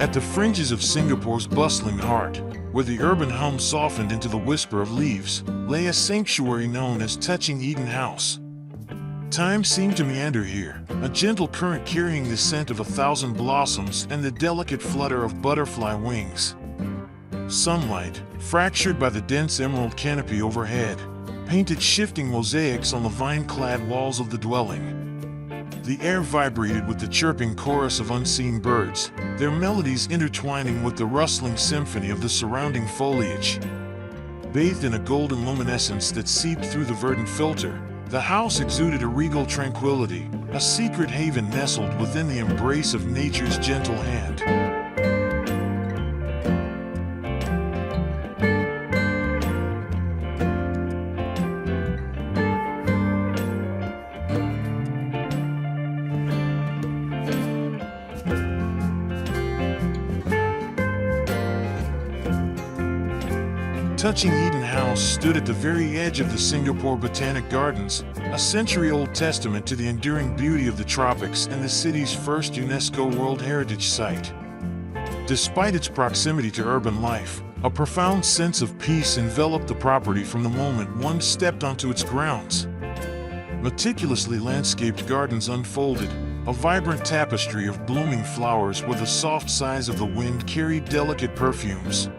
At the fringes of Singapore's bustling heart, where the urban hum softened into the whisper of leaves, lay a sanctuary known as Touching Eden House. Time seemed to meander here, a gentle current carrying the scent of 1,000 blossoms and the delicate flutter of butterfly wings. Sunlight, fractured by the dense emerald canopy overhead, painted shifting mosaics on the vine-clad walls of the dwelling. The air vibrated with the chirping chorus of unseen birds, their melodies intertwining with the rustling symphony of the surrounding foliage. Bathed in a golden luminescence that seeped through the verdant filter, the house exuded a regal tranquility, a secret haven nestled within the embrace of nature's gentle hand. Touching Eden House stood at the very edge of the Singapore Botanic Gardens, a century-old testament to the enduring beauty of the tropics and the city's first UNESCO World Heritage site. Despite its proximity to urban life, a profound sense of peace enveloped the property from the moment one stepped onto its grounds. Meticulously landscaped gardens unfolded, a vibrant tapestry of blooming flowers where the soft sighs of the wind carried delicate perfumes.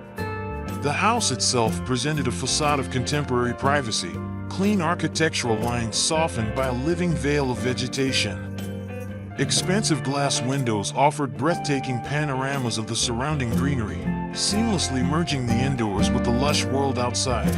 The house itself presented a facade of contemporary privacy, clean architectural lines softened by a living veil of vegetation. Expansive glass windows offered breathtaking panoramas of the surrounding greenery, seamlessly merging the indoors with the lush world outside.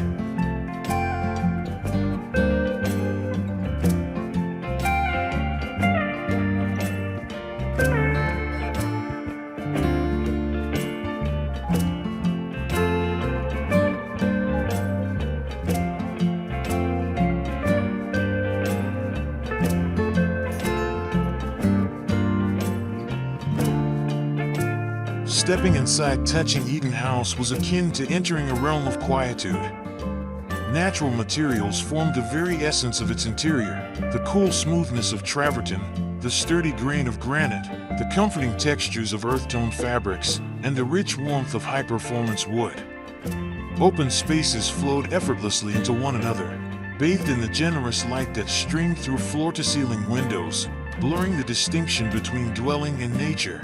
Stepping inside Touching Eden House was akin to entering a realm of quietude. Natural materials formed the very essence of its interior, the cool smoothness of travertine, the sturdy grain of granite, the comforting textures of earth-tone fabrics, and the rich warmth of high-performance wood. Open spaces flowed effortlessly into one another, bathed in the generous light that streamed through floor-to-ceiling windows, blurring the distinction between dwelling and nature.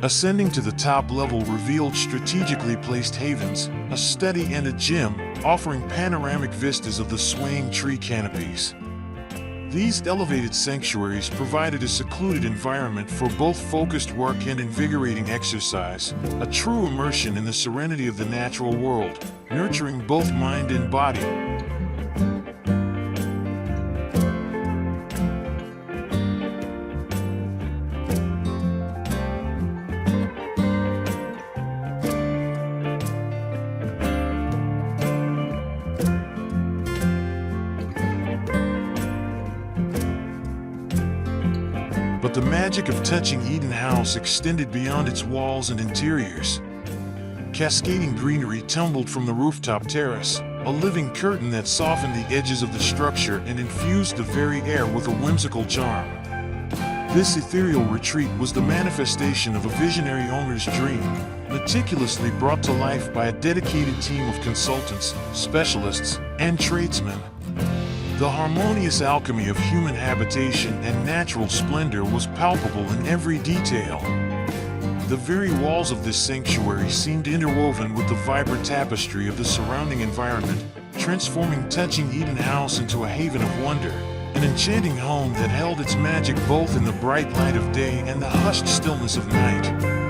Ascending to the top level revealed strategically placed havens, a study and a gym, offering panoramic vistas of the swaying tree canopies. These elevated sanctuaries provided a secluded environment for both focused work and invigorating exercise, a true immersion in the serenity of the natural world, nurturing both mind and body. But the magic of Touching Eden House extended beyond its walls and interiors. Cascading greenery tumbled from the rooftop terrace, a living curtain that softened the edges of the structure and infused the very air with a whimsical charm. This ethereal retreat was the manifestation of a visionary owner's dream, meticulously brought to life by a dedicated team of consultants, specialists, and tradesmen. The harmonious alchemy of human habitation and natural splendor was palpable in every detail. The very walls of this sanctuary seemed interwoven with the vibrant tapestry of the surrounding environment, transforming Touching Eden House into a haven of wonder, an enchanting home that held its magic both in the bright light of day and the hushed stillness of night.